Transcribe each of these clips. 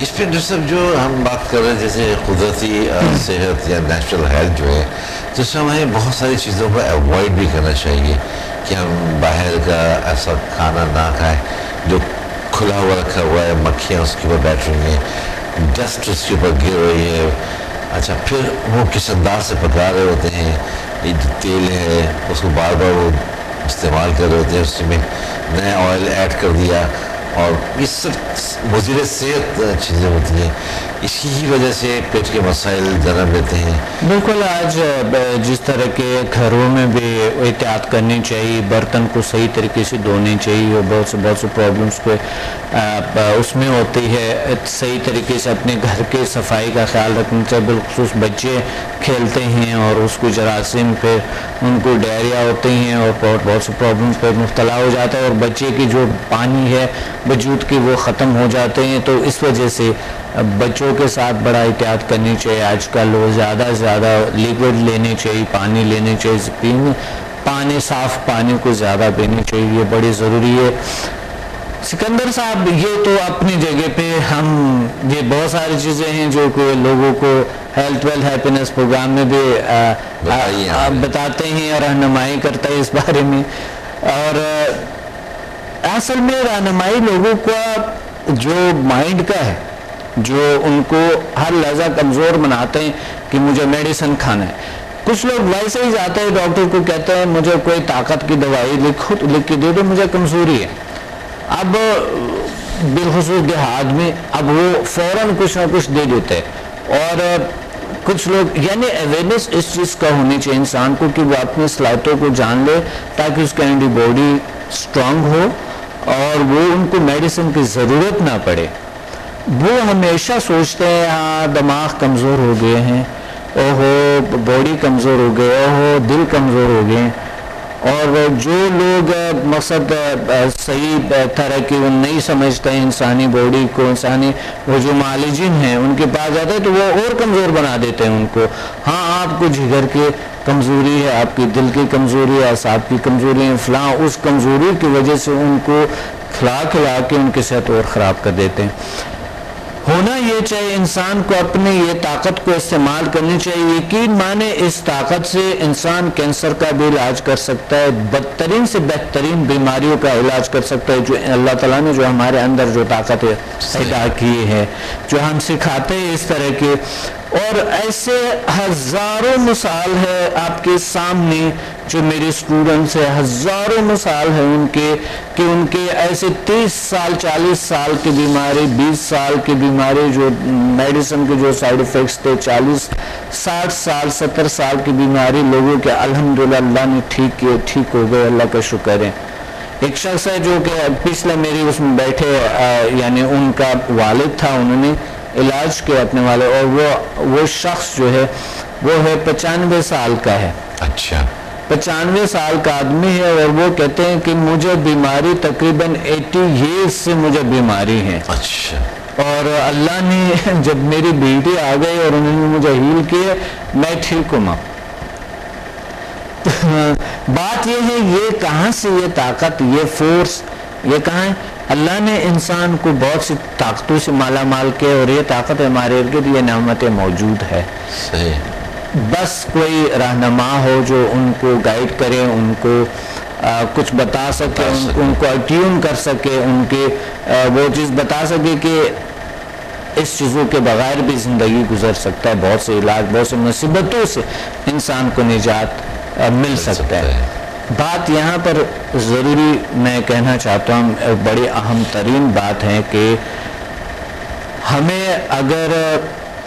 اس پہ صاحب جو ہم بات کر رہے ہیں جیسے قدرتی صحت یا نیچرل ہیلتھ جو ہے، تو اس میں ہمیں بہت ساری چیزوں کو اوائڈ بھی کرنا چاہیے کہ ہم باہر کا ایسا کھانا نہ کھائیں جو کھلا ہوا رکھا ہوا ہے، مکھیاں اس کے اوپر بیٹھ رہی ہیں، ڈسٹ اس کے اوپر گر رہی ہے. اچھا پھر وہ کس انداز سے پکا رہے ہوتے ہیں، یہ جو تیل ہے اس کو بار بار وہ استعمال کر رہے ہوتے ہیں، اس میں نیا آئل ایڈ کر دیا، اور یہ سب مضر صحت چیزیں ہوتی ہیں. اس کی ہی وجہ سے پیٹ کے مسائل جنم لیتے ہیں. بالکل. آج جس طرح کے گھروں میں بھی احتیاط کرنی چاہیے، برتن کو صحیح طریقے سے دھونے چاہیے، اور بہت سے پرابلمس کو اس میں ہوتی ہے. صحیح طریقے سے اپنے گھر کے صفائی کا خیال رکھنا چاہیے. بالخصوص بچے کھیلتے ہیں اور اس کو جراثیم پہ ان کو ڈائریا ہوتے ہیں اور بہت سے پرابلمس پہ مبتلا ہو جاتا ہے، اور بچے کی جو پانی ہے وجود کی وہ ختم ہو جاتے ہیں. تو اس وجہ سے بچوں کے ساتھ بڑا احتیاط کرنی چاہیے. آج کل وہ زیادہ سے زیادہ لیکوڈ لینے چاہیے، پانی لینے چاہیے، پانی صاف پانی کو زیادہ پینا چاہیے، یہ بڑی ضروری ہے. سکندر صاحب، یہ تو اپنی جگہ پہ ہم یہ بہت ساری چیزیں ہیں جو کہ لوگوں کو ہیلتھ ویل ہیپینس پروگرام میں بھی بتاتے ہیں اور رہنمائی کرتا ہے اس بارے میں. اور اصل میں رہنمائی لوگوں کا جو مائنڈ کا ہے، جو ان کو ہر لحظہ کمزور بناتے ہیں کہ مجھے میڈیسن کھانا ہے. کچھ لوگ ویسے ہی جاتے ہیں ڈاکٹر کو، کہتے ہیں مجھے کوئی طاقت کی دوائی لکھ کے دے دو، مجھے کمزوری ہے. اب بالخصوص دیہات میں اب وہ فوراً کچھ نہ کچھ دے دیتے ہیں. اور کچھ لوگ یعنی اویئرنیس اس چیز کا ہونی چاہیے انسان کو کہ وہ اپنی صلاحیتوں کو جان لے تاکہ اس کا اینٹی باڈی اسٹرانگ ہو اور وہ ان کو میڈیسن کی ضرورت نہ پڑے. وہ ہمیشہ سوچتے ہیں ہاں دماغ کمزور ہو گئے ہیں، اوہو باڈی کمزور ہو گئے، اوہو دل کمزور ہو گئے. اور جو لوگ مقصد صحیح طرح کی وہ نہیں سمجھتے ہیں انسانی باڈی کو، انسانی وہ جو معالجین ہیں ان کے پاس جاتے ہیں تو وہ اور کمزور بنا دیتے ہیں ان کو. ہاں آپ کو جگر کی کمزوری ہے، آپ کی دل کی کمزوری ہے، اعصاب کی کمزوری ہے، فلاں اس کمزوری کی وجہ سے ان کو کھلا کے ان کی صحت اور خراب کر دیتے ہیں. ہونا یہ چاہیے انسان کو اپنی یہ طاقت کو استعمال کرنی چاہیے. یقین مانے اس طاقت سے انسان کینسر کا بھی علاج کر سکتا ہے، بدترین سے بہترین بیماریوں کا علاج کر سکتا ہے، جو اللہ تعالیٰ نے جو ہمارے اندر جو طاقت پیدا کی ہے، جو ہم سکھاتے ہیں اس طرح کے. اور ایسے ہزاروں مثال ہے آپ کے سامنے جو میرے اسٹوڈنٹس ہیں، ہزاروں مثال ہے ان کے کہ ان کے ایسے 30 سال 40 سال کی بیماری، 20 سال کی بیماری جو میڈیسن کے جو سائیڈ ایفیکٹس تھے، 40 60 سال 70 سال کی بیماری لوگوں کے الحمدللہ اللہ نے ٹھیک ہو گئے. اللہ کا شکر ہے. ایک شخص ہے جو کہ پچھلے میری اس میں بیٹھے یعنی ان کا والد تھا، انہوں نے علاج کیا اپنے والے، اور وہ شخص جو ہے وہ ہے 95 سال کا ہے. اچھا 95 سال کا آدمی ہے، اور وہ کہتے ہیں کہ مجھے بیماری تقریباً 80 ایئرز سے مجھے بیماری ہے. اچھا. اور اللہ نے جب میری بیٹی آ گئی اور انہوں نے مجھے ہیل کیا، میں ٹھیک ہوں. بات یہ ہے یہ کہاں سے یہ طاقت، یہ فورس، یہ کہاں ہے؟ اللہ نے انسان کو بہت سی طاقتوں سے مالا مال کیا، اور یہ طاقت ہمارے ارد گرد یہ نعمتیں موجود ہے. صحیح. بس کوئی رہنما ہو جو ان کو گائیڈ کرے، ان کو کچھ بتا سکے، ان کو اٹیون کر سکے، ان کے وہ چیز بتا سکے کہ اس چیزوں کے بغیر بھی زندگی گزر سکتا ہے. بہت سے علاج، بہت سے مصیبتوں سے انسان کو نجات مل سکتا ہے. بات یہاں پر ضروری میں کہنا چاہتا ہوں، بڑی اہم ترین بات ہے کہ ہمیں اگر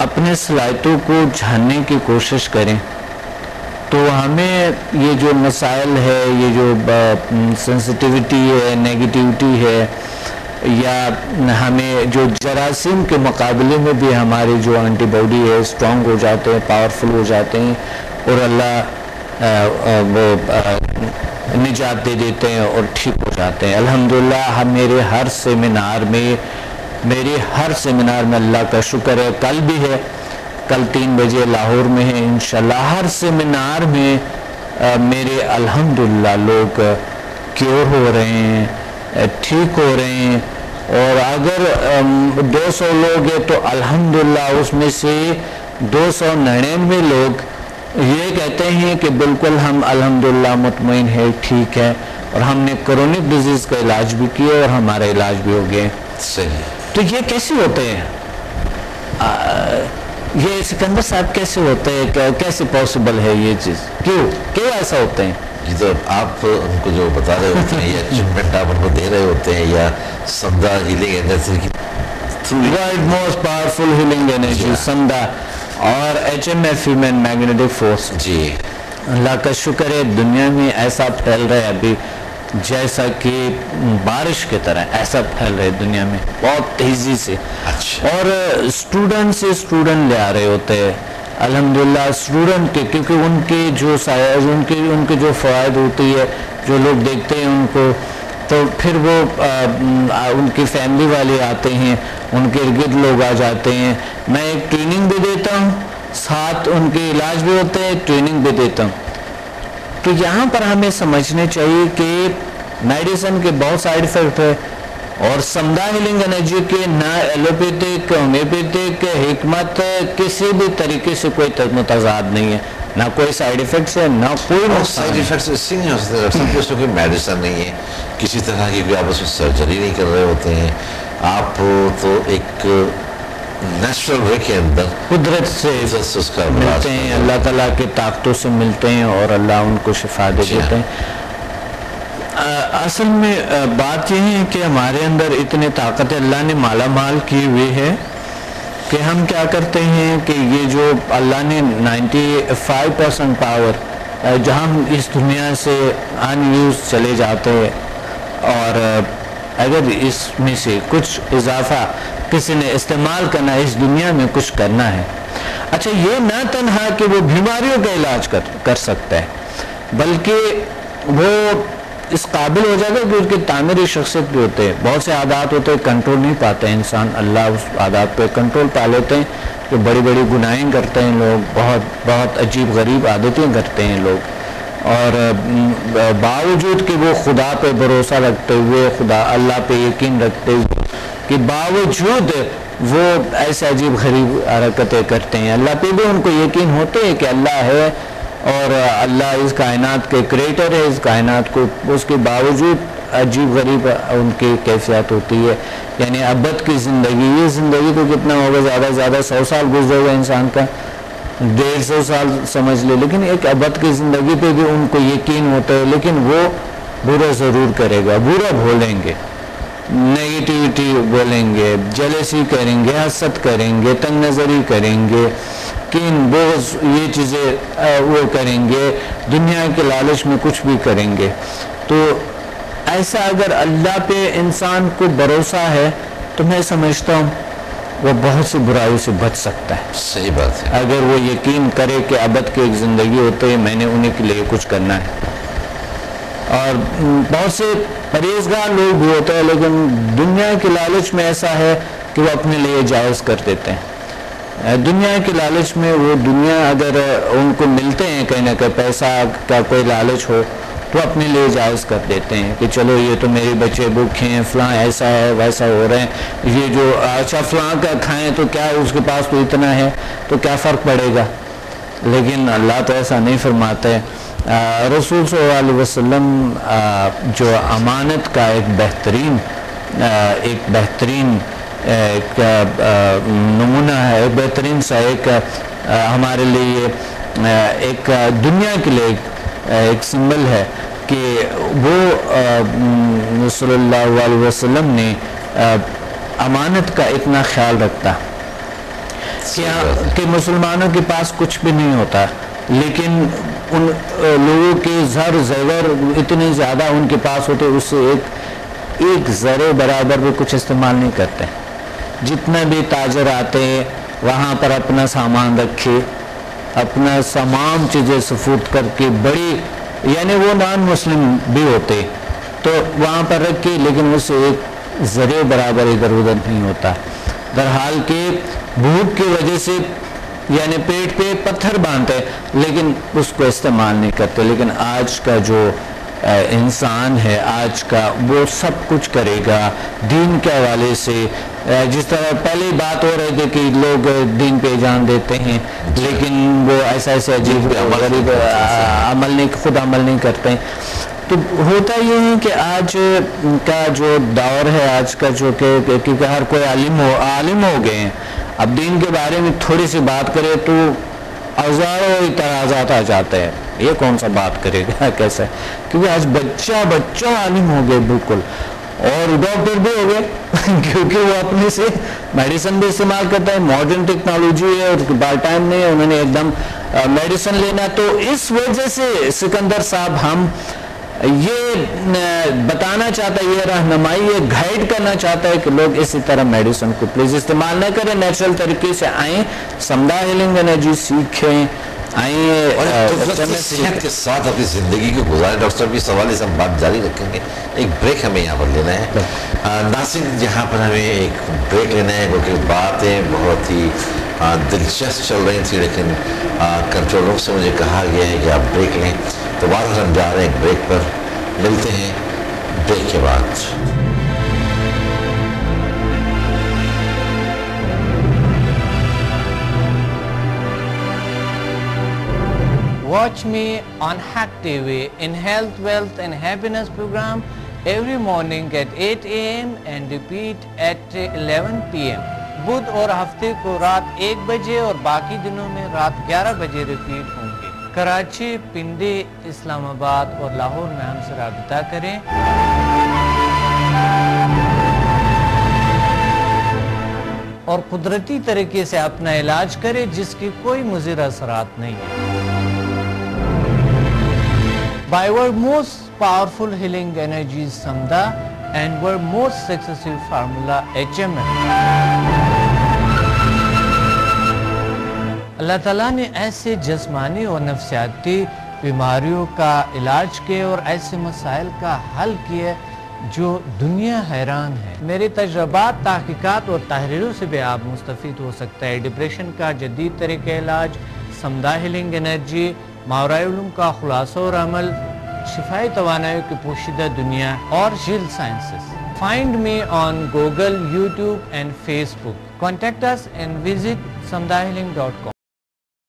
اپنے صلاحیتوں کو جاننے کی کوشش کریں تو ہمیں یہ جو مسائل ہے، یہ جو سینسٹیوٹی ہے، نیگیٹیوٹی ہے، یا ہمیں جو جراثیم کے مقابلے میں بھی ہماری جو اینٹی باڈی ہے اسٹرانگ ہو جاتے ہیں، پاورفل ہو جاتے ہیں، اور اللہ وہ نجات دے دیتے ہیں اور ٹھیک ہو جاتے ہیں. الحمدللہ ہم میرے ہر سیمینار میں اللہ کا شکر ہے، کل بھی ہے، کل 3 بجے لاہور میں ہے انشاءاللہ. ہر سیمینار میں میرے الحمدللہ لوگ کیور ہو رہے ہیں، ٹھیک ہو رہے ہیں. اور اگر 200 لوگ ہیں تو الحمدللہ اس میں سے 299 لوگ یہ کہتے ہیں کہ بالکل ہم الحمدللہ مطمئن ہے، ٹھیک ہے، اور ہم نے کرونک ڈیزیز کا علاج بھی کیا اور ہمارا علاج بھی ہو گیا. صحیح. تو یہ کیسے ہوتے ہیں؟ یہ سکندر صاحب کیسے ہوتے ہیں؟ کیسے پاسبل ہے یہ چیز؟ کیوں ایسا ہوتے ہیں؟ یہ تو آپ ان کو جو بتا رہے ہوتے ہیں یا اچیومنٹ آپ ان کو دے رہے ہوتے ہیں یا سمدھا ہیلنگ انرجی کی world most powerful healing energy سمدھا اور HMF ہیومن میگنیٹک فورس. جی اللہ کا شکر ہے دنیا میں ایسا پھیل رہا ہے ابھی جیسا کہ بارش کی طرح ایسا پھیل رہا ہے دنیا میں بہت تیزی سے. اچھا. اور اسٹوڈنٹ سے اسٹوڈنٹ لے آ رہے ہوتے ہیں الحمدللہ اسٹوڈنٹ کے، کیونکہ ان کے جو فوائد ہوتی ہے جو لوگ دیکھتے ہیں ان کو، تو پھر وہ ان کی فیملی والے آتے ہیں، ان کے ارد گرد لوگ آ جاتے ہیں. میں ایک ٹریننگ بھی دیتا ہوں، ساتھ ان کے علاج بھی ہوتے ہیں، ٹریننگ بھی دیتا ہوں. تو یہاں پر ہمیں سمجھنے چاہیے کہ میڈیسن کے بہت سائیڈ افیکٹ ہے، اور سمدھا ہیلنگ انرجی کے نہ ایلوپیتھک ہومیوپیتھک حکمت کسی بھی طریقے سے کوئی متضاد نہیں ہے، نہ کوئی سائیڈ افیکٹس ہے نہ کوئی سائیڈ افیکٹس اس سے نہیں ہو سکتے ڈاکٹر صاحب، اس میں کوئی میڈیسن نہیں ہے، کسی طرح کی کوئی آپ اس میں سرجری نہیں کر رہے ہوتے ہیں، آپ تو ایک نیچرل وے کے اندر قدرت سے اس کا ملتے ہیں، اللہ تعالیٰ کی طاقتوں سے ملتے ہیں اور اللہ ان کو شفا دے دیتے ہیں. اصل میں بات یہ ہے کہ ہمارے اندر اتنی طاقت اللہ نے مالا مال کی ہوئی ہے کہ ہم کیا کرتے ہیں کہ یہ جو اللہ نے 95% پاور جہاں ہم اس دنیا سے ان یوز چلے جاتے ہیں، اور اگر اس میں سے کچھ اضافہ کسی نے استعمال کرنا ہے، اس دنیا میں کچھ کرنا ہے. اچھا، یہ نہ تنہا کہ وہ بیماریوں کا علاج کر سکتا ہے، بلکہ وہ اس قابل ہو جائے گا کہ اس کی تعمیری شخصیت بھی ہوتے ہیں. بہت سے عادات ہوتے ہیں کنٹرول نہیں پاتے ہیں انسان، اللہ اس عادات پہ کنٹرول پا لیتے ہیں. کہ بڑی بڑی گناہیں کرتے ہیں لوگ، بہت بہت عجیب غریب عادتیں کرتے ہیں لوگ، اور باوجود کہ وہ خدا پہ بھروسہ رکھتے ہوئے، اللہ پہ یقین رکھتے ہوئے کہ باوجود وہ ایسے عجیب غریب حرکتیں کرتے ہیں. اللہ پہ بھی ان کو یقین ہوتے ہیں کہ اللہ ہے اور اللہ اس کائنات کے کریٹر ہے، اس کائنات کو، اس کے باوجود عجیب غریب ان کی کیفیت ہوتی ہے. یعنی ابد کی زندگی، یہ زندگی تو کتنا ہوگا، زیادہ سے زیادہ 100 سال گزرے گا انسان کا، 150 سال سمجھ لے، لیکن ایک ابد کی زندگی پہ بھی ان کو یقین ہوتا ہے. لیکن وہ برا ضرور کرے گا، برا بولیں گے، نیگیٹیوٹی بولیں گے، جیلسی کریں گے، حسد کریں گے، تنگ نظری کریں گے، کین بغض، یہ چیزیں وہ کریں گے، دنیا کے لالچ میں کچھ بھی کریں گے. تو ایسا اگر اللہ پہ انسان کو بھروسہ ہے تو میں سمجھتا ہوں وہ بہت سی برائیوں سے بچ سکتا ہے. صحیح بات ہے. اگر وہ یقین کرے کہ ابد کی ایک زندگی ہوتی ہے، میں نے انہیں کے لیے کچھ کرنا ہے. اور بہت سے پرہیزگار لوگ بھی ہوتے ہیں، لیکن دنیا کے لالچ میں ایسا ہے کہ وہ اپنے لیے جائز کر دیتے ہیں. دنیا کے لالچ میں وہ دنیا اگر ان کو ملتے ہیں کہیں نہ کہیں پیسہ کا کوئی لالچ ہو تو اپنے لیے جائز کر دیتے ہیں کہ چلو یہ تو میرے بچے بھوکے ہیں، فلاں ایسا ہے ویسا ہو رہے ہیں، یہ جو اچھا فلاں کا کھائیں تو کیا اس کے پاس تو اتنا ہے تو کیا فرق پڑے گا. لیکن اللہ تو ایسا نہیں فرماتا ہے. رسول صلی اللہ علیہ وسلم جو امانت کا ایک بہترین ایک نمونہ ہے، ایک بہترین سا ایک ہمارے لیے ایک دنیا کے لیے ایک سمبل ہے کہ وہ صلی اللہ علیہ وسلم نے امانت کا اتنا خیال رکھتا کہ مسلمانوں کے پاس کچھ بھی نہیں ہوتا، لیکن ان لوگوں کے زر زیور اتنے زیادہ ان کے پاس ہوتے، اس سے ایک ذرے برابر بھی کچھ استعمال نہیں کرتے. جتنا بھی تاجر آتے ہیں وہاں پر اپنا سامان رکھے، اپنا تمام چیزیں سفارش کر کے، بڑی یعنی وہ نان مسلم بھی ہوتے تو وہاں پر رکھے، لیکن اس سے ایک ذرے برابر ادھر ادھر نہیں ہوتا. درحال کہ بھوک کی وجہ سے یعنی پیٹ پہ پتھر باندھتے لیکن اس کو استعمال نہیں کرتے. لیکن آج کا جو انسان ہے آج کا وہ سب کچھ کرے گا دین کے حوالے سے. جس طرح پہلے بات ہو رہی تھی کہ لوگ دین پہ جان دیتے ہیں لیکن وہ ایسا عجیب غریب خود عمل نہیں کرتے ہیں. تو ہوتا یہ ہے کہ آج کا جو دور ہے آج کا جو کہ کیونکہ ہر کوئی عالم ہو گئے ہیں. اب دین کے بارے میں تھوڑی سی بات کرے تو ہزاروں اعتراضات آ جاتے ہیں. یہ کون سا بات کرے گا کیسے, کیونکہ آج بچہ عالم ہو گئے بالکل, اور ڈاکٹر بھی ہو گئے کیونکہ وہ اپنے سے میڈیسن بھی استعمال کرتا ہے. ماڈرن ٹیکنالوجی ہے اور بال ٹائم نہیں ہے, انہوں نے ایک دم میڈیسن لینا. تو اس وجہ سے سکندر صاحب ہم یہ بتانا چاہتا ہے, یہ رہنمائی یہ گائیڈ کرنا چاہتا ہے کہ لوگ اسی طرح میڈیسن کو پلیز استعمال نہ کریں, نیچرل طریقے سے آئیں, سمدھا ہیلنگ انرجی سیکھیں, صحت کے ساتھ اپنی زندگی کو گزاریں. ڈاکٹر صاحب اس حوالے سے ہم بات جاری رکھیں گے. ایک بریک ہمیں یہاں پر لینا ہے. ناصرین جہاں پر ہمیں ایک بریک لینا ہے کیونکہ باتیں بہت ہی دلچسپ چل رہی تھی لیکن کنٹرول روم سے مجھے کہا گیا ہے کہ آپ بریک لیں. تو بعد ہم جا رہے ہیں ایک بریک پر, ملتے ہیں بریک کے بعد. Watch me on Hack TV in Health, Wealth and Happiness program every morning at 8 a.m. and repeat at 11 p.m. بدھ اور ہفتے کو رات 1 بجے اور باقی دنوں میں رات 11 بجے ریپیٹ ہوں گے. کراچی, پنڈی, اسلام آباد اور لاہور میں ہم سے رابطہ کریں. اور قدرتی طریقے سے اپنا علاج کریں جس کی کوئی مضر اثرات نہیں ہے. By our most powerful healing energies Samdha and our most successful formula HMF. اللہ تعالیٰ نے ایسے جسمانی اور نفسیاتی بیماریوں کا علاج کیا اور ایسے مسائل کا حل کیا جو دنیا حیران ہے. میرے تجربات, تحقیقات اور تحریروں سے بھی آپ مستفید ہو سکتا ہے. ڈپریشن کا جدید طریقہ علاج, سمدھا ہیلنگ انرجی, ماورائے علوم کا خلاصہ اور عمل, شفائی توانائی کی پوشیدہ دنیا اور جیل sciences. Find me on Google, YouTube and Facebook. Contact us and visit samdhahealing.com.